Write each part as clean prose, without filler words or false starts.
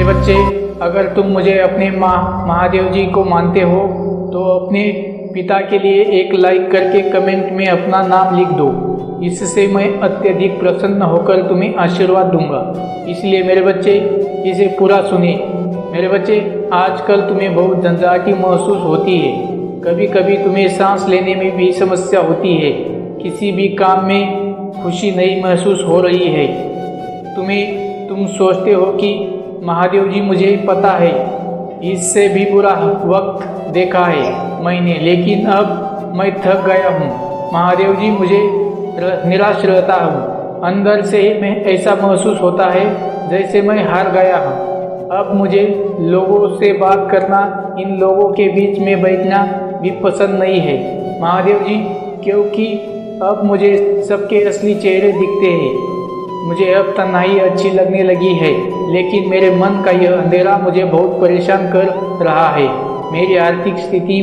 मेरे बच्चे, अगर तुम मुझे अपने महादेव जी को मानते हो तो अपने पिता के लिए एक लाइक करके कमेंट में अपना नाम लिख दो। इससे मैं अत्यधिक प्रसन्न होकर तुम्हें आशीर्वाद दूंगा। इसलिए मेरे बच्चे, इसे पूरा सुनिए। मेरे बच्चे, आजकल तुम्हें बहुत झंझाहटी महसूस होती है। कभी कभी तुम्हें सांस लेने में भी समस्या होती है। किसी भी काम में खुशी नहीं महसूस हो रही है। तुम सोचते हो कि महादेव जी, मुझे पता है इससे भी बुरा वक्त देखा है मैंने, लेकिन अब मैं थक गया हूँ। महादेव जी, मुझे निराश रहता हूँ। अंदर से ही मैं ऐसा महसूस होता है जैसे मैं हार गया हूँ। अब मुझे लोगों से बात करना, इन लोगों के बीच में बैठना भी पसंद नहीं है महादेव जी, क्योंकि अब मुझे सबके असली चेहरे दिखते हैं। मुझे अब तन्हाई अच्छी लगने लगी है, लेकिन मेरे मन का यह अंधेरा मुझे बहुत परेशान कर रहा है। मेरी आर्थिक स्थिति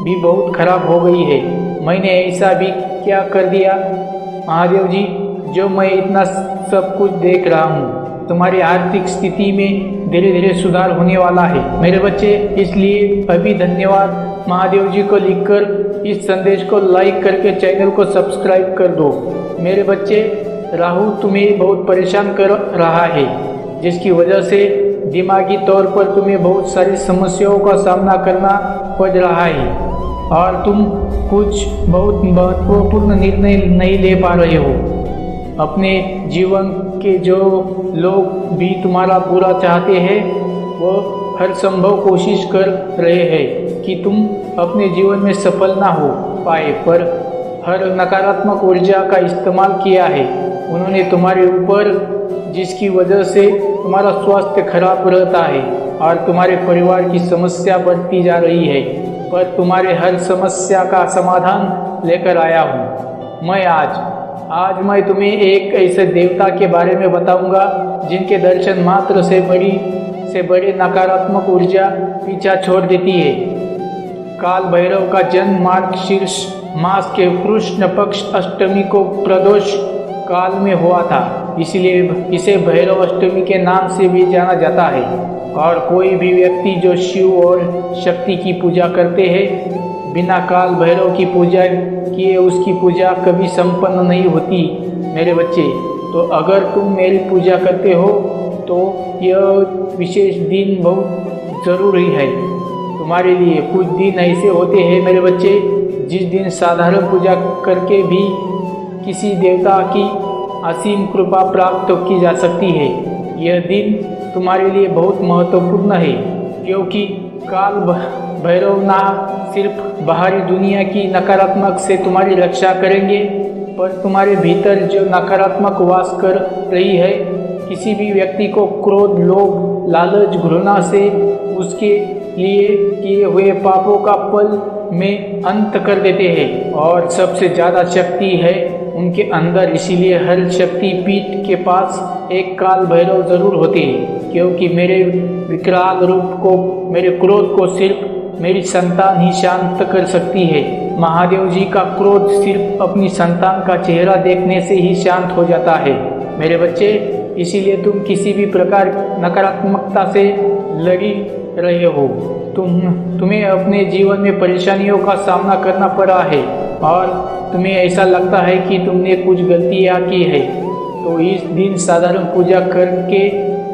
भी बहुत खराब हो गई है। मैंने ऐसा भी क्या कर दिया महादेव जी, जो मैं इतना सब कुछ देख रहा हूँ? तुम्हारी आर्थिक स्थिति में धीरे धीरे सुधार होने वाला है मेरे बच्चे। इसलिए अभी धन्यवाद महादेव जी को लिखकर इस संदेश को लाइक करके चैनल को सब्सक्राइब कर दो। मेरे बच्चे, राहु तुम्हें बहुत परेशान कर रहा है, जिसकी वजह से दिमागी तौर पर तुम्हें बहुत सारी समस्याओं का सामना करना पड़ रहा है और तुम कुछ बहुत महत्वपूर्ण निर्णय नहीं ले पा रहे हो। अपने जीवन के जो लोग भी तुम्हारा बुरा चाहते हैं वो हर संभव कोशिश कर रहे हैं कि तुम अपने जीवन में सफल ना हो पाए, पर हर नकारात्मक ऊर्जा का इस्तेमाल किया है उन्होंने तुम्हारे ऊपर, जिसकी वजह से तुम्हारा स्वास्थ्य खराब रहता है और तुम्हारे परिवार की समस्या बढ़ती जा रही है। पर तुम्हारे हर समस्या का समाधान लेकर आया हूँ मैं। आज मैं तुम्हें एक ऐसे देवता के बारे में बताऊंगा जिनके दर्शन मात्र से बड़ी नकारात्मक ऊर्जा पीछा छोड़ देती है। काल भैरव का जन्म मार्गशीर्ष मास के कृष्ण पक्ष अष्टमी को प्रदोष काल में हुआ था, इसलिए इसे भैरव अष्टमी के नाम से भी जाना जाता है। और कोई भी व्यक्ति जो शिव और शक्ति की पूजा करते हैं, बिना काल भैरव की पूजा किए उसकी पूजा कभी संपन्न नहीं होती मेरे बच्चे। तो अगर तुम मेरी पूजा करते हो तो यह विशेष दिन बहुत ज़रूरी है तुम्हारे लिए। कुछ दिन ऐसे होते हैं मेरे बच्चे जिस दिन साधारण पूजा करके भी किसी देवता की असीम कृपा प्राप्त की जा सकती है। यह दिन तुम्हारे लिए बहुत महत्वपूर्ण है, क्योंकि काल भैरव ना सिर्फ बाहरी दुनिया की नकारात्मक से तुम्हारी रक्षा करेंगे, पर तुम्हारे भीतर जो नकारात्मक वास कर रही है, किसी भी व्यक्ति को क्रोध, लोभ, लालच, घृणा से उसके लिए किए हुए पापों का पल में अंत कर देते हैं। और सबसे ज़्यादा शक्ति है उनके अंदर, इसीलिए हर शक्ति पीठ के पास एक काल भैरव जरूर होते हैं, क्योंकि मेरे विकराल रूप को, मेरे क्रोध को सिर्फ मेरी संतान ही शांत कर सकती है। महादेव जी का क्रोध सिर्फ अपनी संतान का चेहरा देखने से ही शांत हो जाता है मेरे बच्चे। इसीलिए तुम किसी भी प्रकार नकारात्मकता से लड़ी रहे हो। तुम्हें अपने जीवन में परेशानियों का सामना करना पड़ा है और तुम्हें ऐसा लगता है कि तुमने कुछ गलतियाँ की है, तो इस दिन साधारण पूजा करके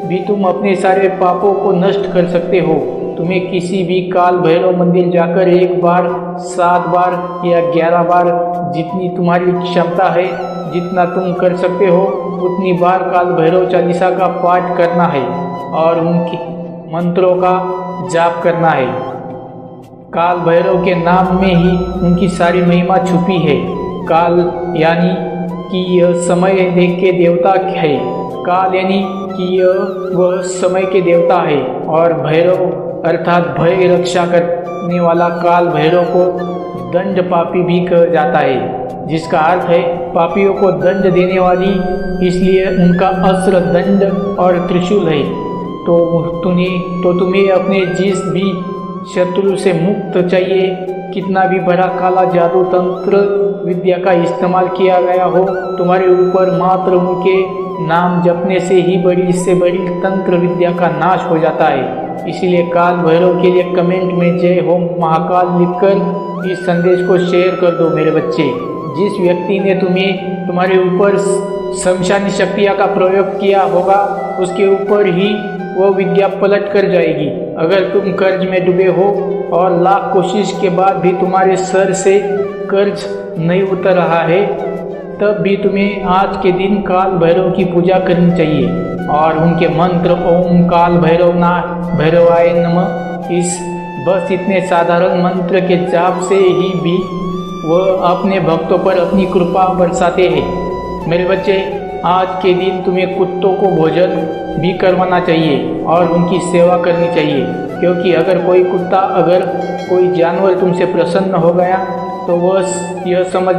भी तुम अपने सारे पापों को नष्ट कर सकते हो। तुम्हें किसी भी काल भैरव मंदिर जाकर 1 बार, 7 बार या 11 बार, जितनी तुम्हारी क्षमता है, जितना तुम कर सकते हो उतनी बार काल भैरव चालीसा का पाठ करना है और उनकी मंत्रों का जाप करना है। काल भैरव के नाम में ही उनकी सारी महिमा छुपी है। काल यानी कि यह समय देख के देवता है। काल यानी कि यह वह समय के देवता है, और भैरव अर्थात भय रक्षा करने वाला काल भैरव को दंड पापी भी कहा जाता है, जिसका अर्थ है पापियों को दंड देने वाली। इसलिए उनका अस्त्र दंड और त्रिशूल है। तो तुम्हें अपने जिस भी शत्रु से मुक्त चाहिए, कितना भी बड़ा काला जादू तंत्र विद्या का इस्तेमाल किया गया हो, तुम्हारे ऊपर मात्र उनके नाम जपने से ही इससे बड़ी तंत्र विद्या का नाश हो जाता है। इसीलिए काल भैरव के लिए कमेंट में जय हो महाकाल लिखकर इस संदेश को शेयर कर दो मेरे बच्चे। जिस व्यक्ति ने तुम्हारे ऊपर शमशानी शक्तियाँ का प्रयोग किया होगा उसके ऊपर ही वो विद्या पलट कर जाएगी। अगर तुम कर्ज में डूबे हो और लाख कोशिश के बाद भी तुम्हारे सर से कर्ज नहीं उतर रहा है, तब भी तुम्हें आज के दिन काल भैरव की पूजा करनी चाहिए और उनके मंत्र ओम काल भैरवाय नमः बस इतने साधारण मंत्र के जाप से ही भी वह अपने भक्तों पर अपनी कृपा बरसाते हैं। मेरे बच्चे, आज के दिन तुम्हें कुत्तों को भोजन भी करवाना चाहिए और उनकी सेवा करनी चाहिए, क्योंकि अगर कोई जानवर तुमसे प्रसन्न हो गया तो वह यह समझ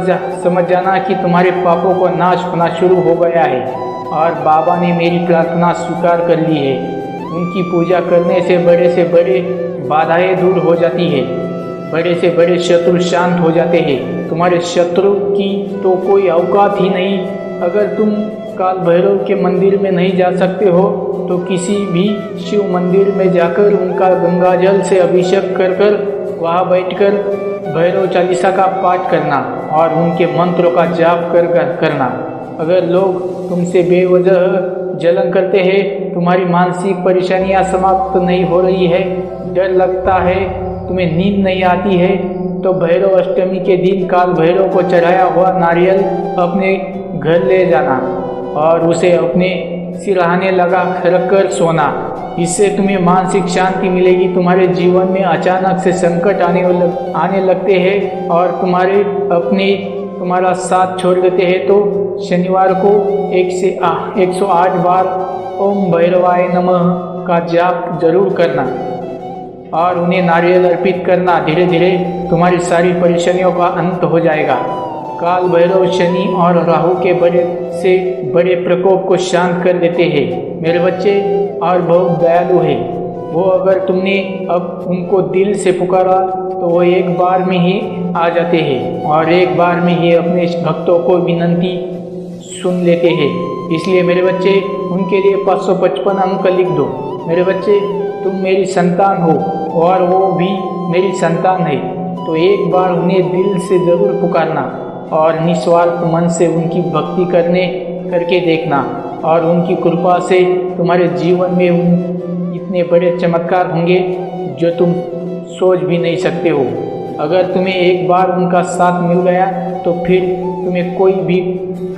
जाना कि तुम्हारे पापों को नाश होना शुरू हो गया है और बाबा ने मेरी प्रार्थना स्वीकार कर ली है। उनकी पूजा करने से बड़े बाधाएं दूर हो जाती है, बड़े से बड़े शत्रु शांत हो जाते हैं। तुम्हारे शत्रु की तो कोई औकात ही नहीं। अगर तुम काल भैरव के मंदिर में नहीं जा सकते हो तो किसी भी शिव मंदिर में जाकर उनका गंगा जल से अभिषेक कर वहाँ बैठकर भैरव चालीसा का पाठ करना और उनके मंत्रों का जाप करना। अगर लोग तुमसे बेवजह जलन करते हैं, तुम्हारी मानसिक परेशानियां समाप्त नहीं हो रही है, डर लगता है, तुम्हें नींद नहीं आती है, तो भैरव अष्टमी के दिन काल भैरव को चढ़ाया हुआ नारियल अपने घर ले जाना और उसे अपने सिरहाने लगा रखकर सोना। इससे तुम्हें मानसिक शांति मिलेगी। तुम्हारे जीवन में अचानक से संकट आने लगते हैं और तुम्हारा साथ छोड़ देते हैं, तो शनिवार को 108 बार ओम भैरवाय नमः का जाप जरूर करना और उन्हें नारियल अर्पित करना। धीरे धीरे तुम्हारी सारी परेशानियों का अंत हो जाएगा। काल भैरव शनि और राहु के बड़े प्रकोप को शांत कर देते हैं मेरे बच्चे, और बहुत दयालु है वो। अगर तुमने अब उनको दिल से पुकारा तो वो एक बार में ही आ जाते हैं और एक बार में ही अपने भक्तों को विनती सुन लेते हैं। इसलिए मेरे बच्चे, उनके लिए 555 अंक लिख दो। मेरे बच्चे, तुम मेरी संतान हो और वो भी मेरी संतान है, तो एक बार उन्हें दिल से ज़रूर पुकारना और निस्वार्थ मन से उनकी भक्ति करके देखना और उनकी कृपा से तुम्हारे जीवन में इतने बड़े चमत्कार होंगे जो तुम सोच भी नहीं सकते हो। अगर तुम्हें एक बार उनका साथ मिल गया तो फिर तुम्हें कोई भी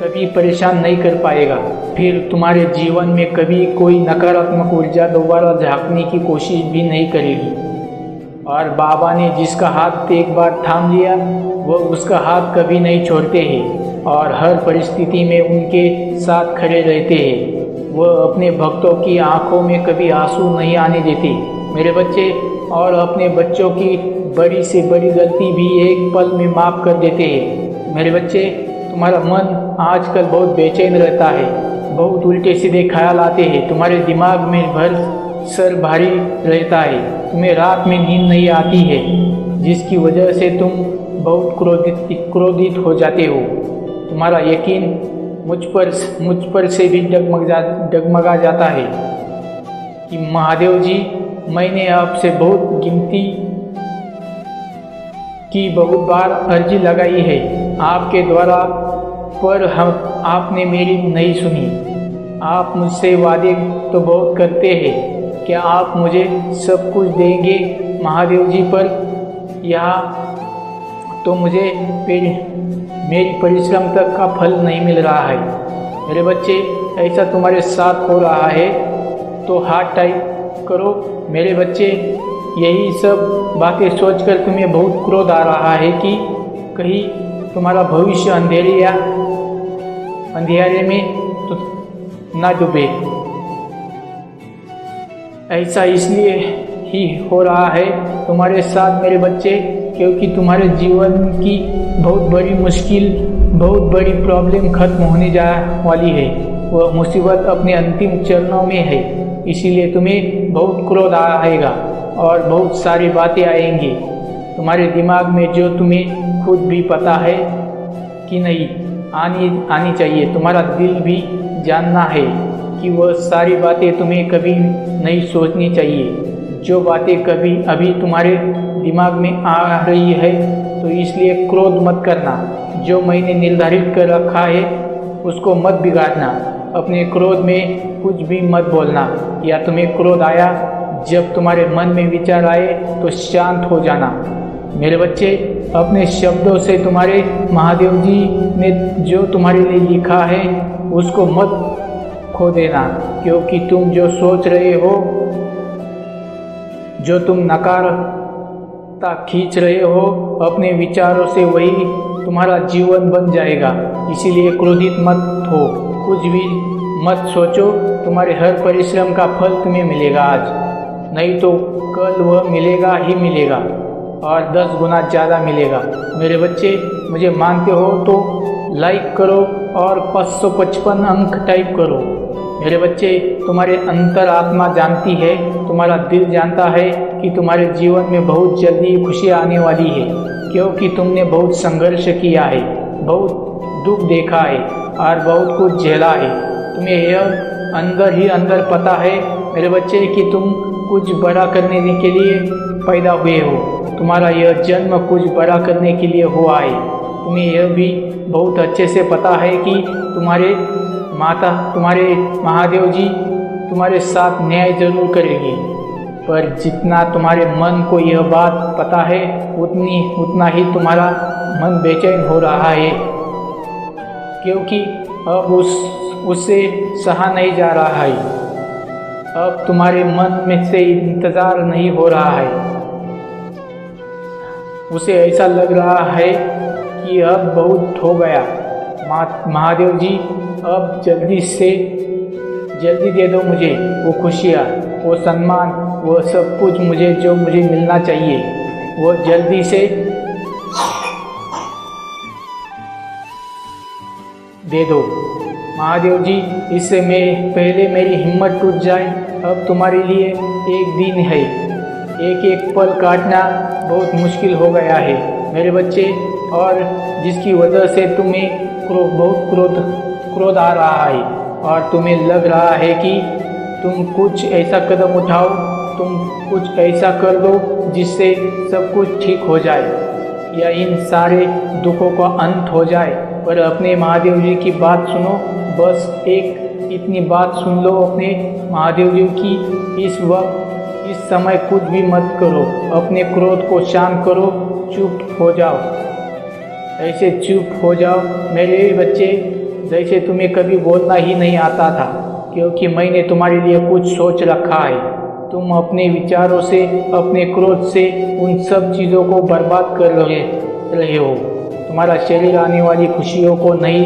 कभी परेशान नहीं कर पाएगा। फिर तुम्हारे जीवन में कभी कोई नकारात्मक ऊर्जा दोबारा झांकने की कोशिश भी नहीं करेगी। और बाबा ने जिसका हाथ एक बार थाम लिया वह उसका हाथ कभी नहीं छोड़ते हैं और हर परिस्थिति में उनके साथ खड़े रहते हैं। वह अपने भक्तों की आंखों में कभी आंसू नहीं आने देते मेरे बच्चे, और अपने बच्चों की बड़ी से बड़ी गलती भी एक पल में माफ़ कर देते हैं मेरे बच्चे। तुम्हारा मन आजकल बहुत बेचैन रहता है, बहुत उल्टे सीधे ख्याल आते हैं, तुम्हारे दिमाग में भर सर भारी रहता है, तुम्हें रात में नींद नहीं आती है, जिसकी वजह से तुम बहुत क्रोधित हो जाते हो। तुम्हारा यकीन मुझ पर से भी डगमगा जाता है कि महादेव जी, मैंने आपसे बहुत बार अर्जी लगाई है आपके द्वारा, पर आपने मेरी नहीं सुनी। आप मुझसे वादे तो बहुत करते हैं, क्या आप मुझे सब कुछ देंगे महादेव जी? पर यहाँ तो मुझे मेरी परिश्रम तक का फल नहीं मिल रहा है मेरे बच्चे। ऐसा तुम्हारे साथ हो रहा है तो हाथ टाइट करो मेरे बच्चे। यही सब बातें सोचकर तुम्हें बहुत क्रोध आ रहा है कि कहीं तुम्हारा भविष्य अंधेरे में तो ना डूबे। ऐसा इसलिए ही हो रहा है तुम्हारे साथ मेरे बच्चे, क्योंकि तुम्हारे जीवन की बहुत बड़ी मुश्किल, बहुत बड़ी प्रॉब्लम खत्म होने जा वाली है। वह मुसीबत अपने अंतिम चरणों में है, इसीलिए तुम्हें बहुत क्रोध आएगा और बहुत सारी बातें आएंगी तुम्हारे दिमाग में, जो तुम्हें खुद भी पता है कि नहीं आनी चाहिए। तुम्हारा दिल भी जानना है कि वह सारी बातें तुम्हें कभी नहीं सोचनी चाहिए। जो बातें कभी अभी तुम्हारे दिमाग में आ रही है तो इसलिए क्रोध मत करना। जो मैंने निर्धारित कर रखा है उसको मत बिगाड़ना। अपने क्रोध में कुछ भी मत बोलना। या तुम्हें क्रोध आया, जब तुम्हारे मन में विचार आए तो शांत हो जाना। मेरे बच्चे, अपने शब्दों से तुम्हारे महादेव जी ने जो तुम्हारे लिए लिखा है उसको मत खो देना, क्योंकि तुम जो सोच रहे हो, जो तुम नकारात्मकता खींच रहे हो अपने विचारों से, वही तुम्हारा जीवन बन जाएगा। इसीलिए क्रोधित मत हो, कुछ भी मत सोचो। तुम्हारे हर परिश्रम का फल तुम्हें मिलेगा आज, नहीं तो कल वह मिलेगा ही मिलेगा और 10 गुना ज़्यादा मिलेगा। मेरे बच्चे, मुझे मानते हो तो लाइक करो और 555 अंक टाइप करो। मेरे बच्चे, तुम्हारे अंतर आत्मा जानती है, तुम्हारा दिल जानता है कि तुम्हारे जीवन में बहुत जल्दी खुशियाँ आने वाली है, क्योंकि तुमने बहुत संघर्ष किया है, बहुत दुख देखा है और बहुत कुछ झेला है। तुम्हें यह अंदर ही अंदर पता है मेरे बच्चे कि तुम कुछ बड़ा करने के लिए पैदा हुए हो। तुम्हारा यह जन्म कुछ बड़ा करने के लिए हुआ है। तुम्हें यह भी बहुत अच्छे से पता है कि तुम्हारे महादेव जी तुम्हारे साथ न्याय जरूर करेगी, पर जितना तुम्हारे मन को यह बात पता है उतना ही तुम्हारा मन बेचैन हो रहा है, क्योंकि अब उससे सहा नहीं जा रहा है। अब तुम्हारे मन में से इंतज़ार नहीं हो रहा है। उसे ऐसा लग रहा है कि अब बहुत हो गया। महादेव जी, अब जल्दी दे दो मुझे वो खुशियाँ, वो सम्मान, वो सब कुछ मुझे जो मुझे मिलना चाहिए, वो जल्दी से दे दो। महादेव जी, इससे पहले मेरी हिम्मत टूट जाए। अब तुम्हारे लिए एक दिन है, एक एक पल काटना बहुत मुश्किल हो गया है मेरे बच्चे, और जिसकी वजह से तुम्हें बहुत क्रोध आ रहा है और तुम्हें लग रहा है कि तुम कुछ ऐसा कदम उठाओ, तुम कुछ ऐसा कर दो जिससे सब कुछ ठीक हो जाए या इन सारे दुखों का अंत हो जाए। पर अपने महादेव जी की बात सुनो, बस एक इतनी बात सुन लो अपने महादेव जी की। इस समय कुछ भी मत करो, अपने क्रोध को शांत करो, चुप हो जाओ, ऐसे चुप हो जाओ मेरे बच्चे जैसे तुम्हें कभी बोलना ही नहीं आता था, क्योंकि मैंने तुम्हारे लिए कुछ सोच रखा है। तुम अपने विचारों से, अपने क्रोध से उन सब चीज़ों को बर्बाद कर रहे हो। तुम्हारा शरीर आने वाली खुशियों को नहीं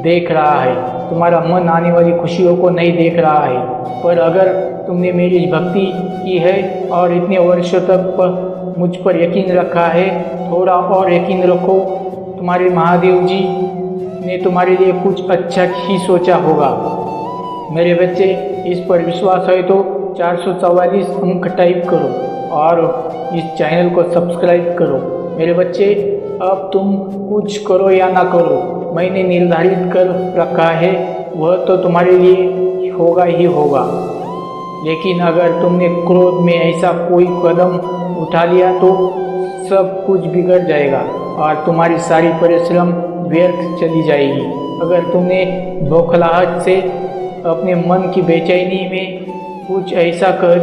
देख रहा है, तुम्हारा मन आने वाली खुशियों को नहीं देख रहा है। पर अगर तुमने मेरी भक्ति की है और इतने वर्षों तक मुझ पर यकीन रखा है, थोड़ा और यकीन रखो। तुम्हारे महादेव जी ने तुम्हारे लिए कुछ अच्छा ही सोचा होगा मेरे बच्चे। इस पर विश्वास है तो 444 अंक टाइप करो और इस चैनल को सब्सक्राइब करो मेरे बच्चे। अब तुम कुछ करो या ना करो, मैंने निर्धारित कर रखा है, वह तो तुम्हारे लिए होगा ही होगा। लेकिन अगर तुमने क्रोध में ऐसा कोई कदम उठा लिया तो सब कुछ बिगड़ जाएगा और तुम्हारी सारी परिश्रम व्यर्थ चली जाएगी। अगर तुमने बौखलाहट से अपने मन की बेचैनी में कुछ ऐसा कर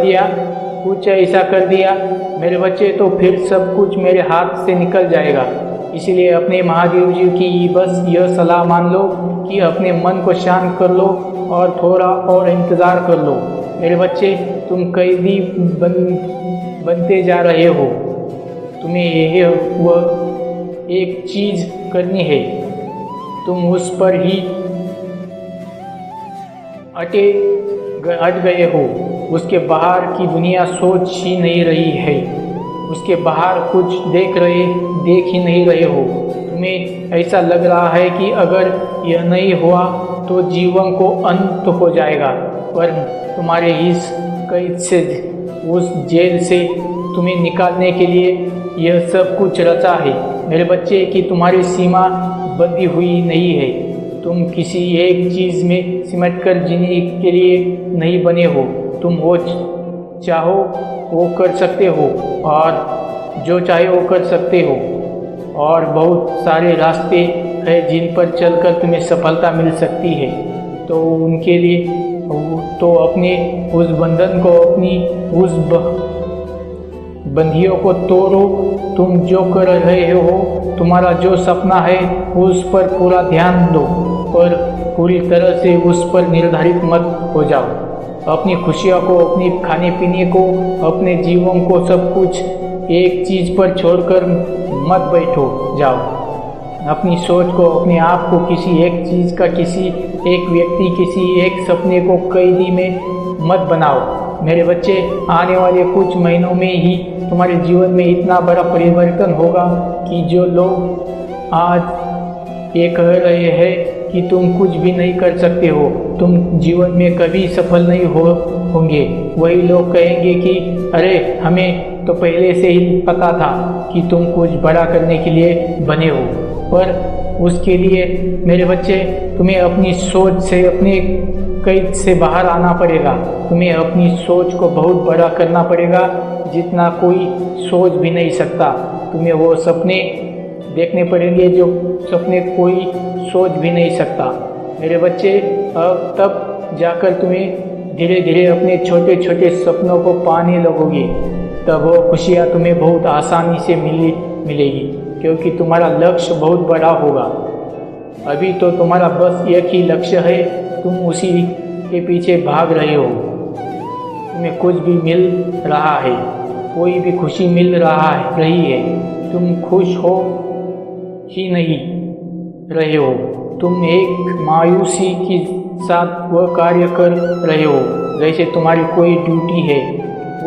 दिया मेरे बच्चे, तो फिर सब कुछ मेरे हाथ से निकल जाएगा। इसलिए अपने महादेव जी की बस यह सलाह मान लो कि अपने मन को शांत कर लो और थोड़ा और इंतज़ार कर लो मेरे बच्चे। तुम कैदी बनते जा रहे हो। तुम्हें वह एक चीज़ करनी है, तुम उस पर ही अट गए हो। उसके बाहर की दुनिया सोच ही नहीं रही है, उसके बाहर कुछ देख ही नहीं रहे हो। तुम्हें ऐसा लग रहा है कि अगर यह नहीं हुआ तो जीवन को अंत हो जाएगा, पर तुम्हारे इस कैद से, उस जेल से तुम्हें निकालने के लिए यह सब कुछ रचा है मेरे बच्चे कि तुम्हारी सीमा बंधी हुई नहीं है। तुम किसी एक चीज़ में सिमट कर जीने के लिए नहीं बने हो। तुम वो चाहो वो कर सकते हो और जो चाहे वो कर सकते हो, और बहुत सारे रास्ते हैं जिन पर चलकर तुम्हें सफलता मिल सकती है। तो उनके लिए तो अपने उस बंधन को, अपनी उस बंधियों को तोड़ो। तुम जो कर रहे हो, तुम्हारा जो सपना है उस पर पूरा ध्यान दो, पर पूरी तरह से उस पर निर्धारित मत हो जाओ। अपनी खुशियों को, अपनी खाने पीने को, अपने जीवन को, सब कुछ एक चीज़ पर छोड़कर मत बैठो जाओ। अपनी सोच को, अपने आप को किसी एक चीज़ का, किसी एक व्यक्ति, किसी एक सपने को कैदी में मत बनाओ। मेरे बच्चे, आने वाले कुछ महीनों में ही तुम्हारे जीवन में इतना बड़ा परिवर्तन होगा कि जो लोग आज ये कह रहे हैं कि तुम कुछ भी नहीं कर सकते हो, तुम जीवन में कभी सफल नहीं होंगे, वही लोग कहेंगे कि अरे हमें तो पहले से ही पता था कि तुम कुछ बड़ा करने के लिए बने हो। पर उसके लिए मेरे बच्चे, तुम्हें अपनी सोच से, अपने कैद से बाहर आना पड़ेगा। तुम्हें अपनी सोच को बहुत बड़ा करना पड़ेगा, जितना कोई सोच भी नहीं सकता। तुम्हें वो सपने देखने पड़ेंगे जो सपने कोई सोच भी नहीं सकता। मेरे बच्चे, अब तब जाकर तुम्हें धीरे धीरे अपने छोटे छोटे सपनों को पाने लगोगे। तब वो खुशियाँ तुम्हें बहुत आसानी से मिलेगी, क्योंकि तुम्हारा लक्ष्य बहुत बड़ा होगा। अभी तो तुम्हारा बस एक ही लक्ष्य है, तुम उसी के पीछे भाग रहे हो। तुम्हें कुछ भी मिल रहा है, कोई भी खुशी मिल रही है, तुम खुश हो ही नहीं रहे हो। तुम एक मायूसी के साथ वह कार्य कर रहे हो जैसे तुम्हारी कोई ड्यूटी है।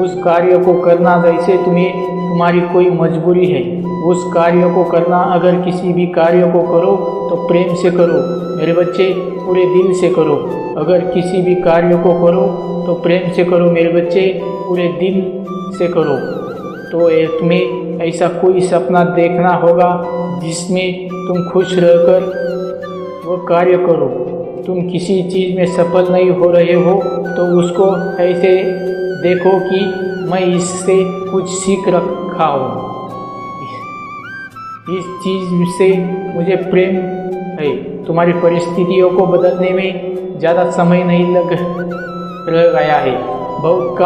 उस कार्य को करना जैसे तुम्हारी कोई मजबूरी है। उस कार्य को करना, अगर किसी भी कार्य को करो तो प्रेम से करो मेरे बच्चे, पूरे दिल से करो। अगर किसी भी कार्य को करो तो प्रेम से करो मेरे बच्चे, पूरे दिल से करो। तो तुम्हें ऐसा कोई सपना देखना होगा जिसमें तुम खुश रहकर वो कार्य करो। तुम किसी चीज़ में सफल नहीं हो रहे हो तो उसको ऐसे देखो कि मैं इससे कुछ सीख रखा हूँ, इस चीज़ से मुझे प्रेम है। तुम्हारी परिस्थितियों को बदलने में ज़्यादा समय नहीं रह गया है, बहुत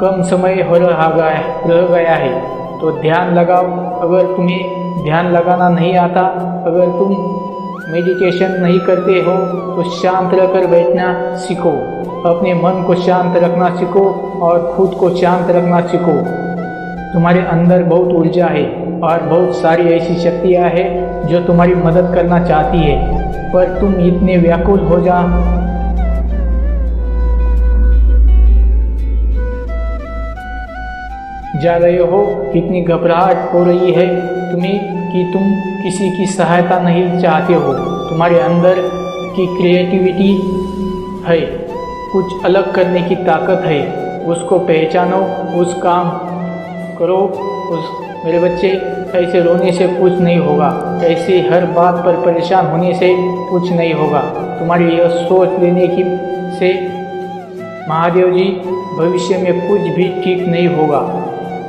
कम समय रह गया है। तो ध्यान लगाओ। अगर तुम्हें ध्यान लगाना नहीं आता, अगर तुम मेडिटेशन नहीं करते हो तो शांत रहकर बैठना सीखो। अपने मन को शांत रखना सीखो और खुद को शांत रखना सीखो। तुम्हारे अंदर बहुत ऊर्जा है और बहुत सारी ऐसी शक्तियाँ हैं जो तुम्हारी मदद करना चाहती है, पर तुम इतने व्याकुल हो जा रहे हो, इतनी घबराहट हो रही है तुम्हें कि तुम किसी की सहायता नहीं चाहते हो। तुम्हारे अंदर की क्रिएटिविटी है, कुछ अलग करने की ताकत है, उसको पहचानो, उस काम करो। मेरे बच्चे, ऐसे रोने से कुछ नहीं होगा, ऐसे हर बात पर परेशान होने से कुछ नहीं होगा। तुम्हारी यह सोच लेने की से महादेव जी भविष्य में कुछ भी ठीक नहीं होगा,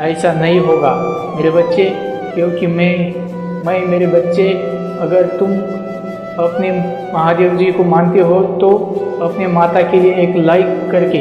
ऐसा नहीं होगा मेरे बच्चे। क्योंकि मैं मेरे बच्चे, अगर तुम अपने महादेव जी को मानते हो तो अपने माता के लिए एक लाइक करके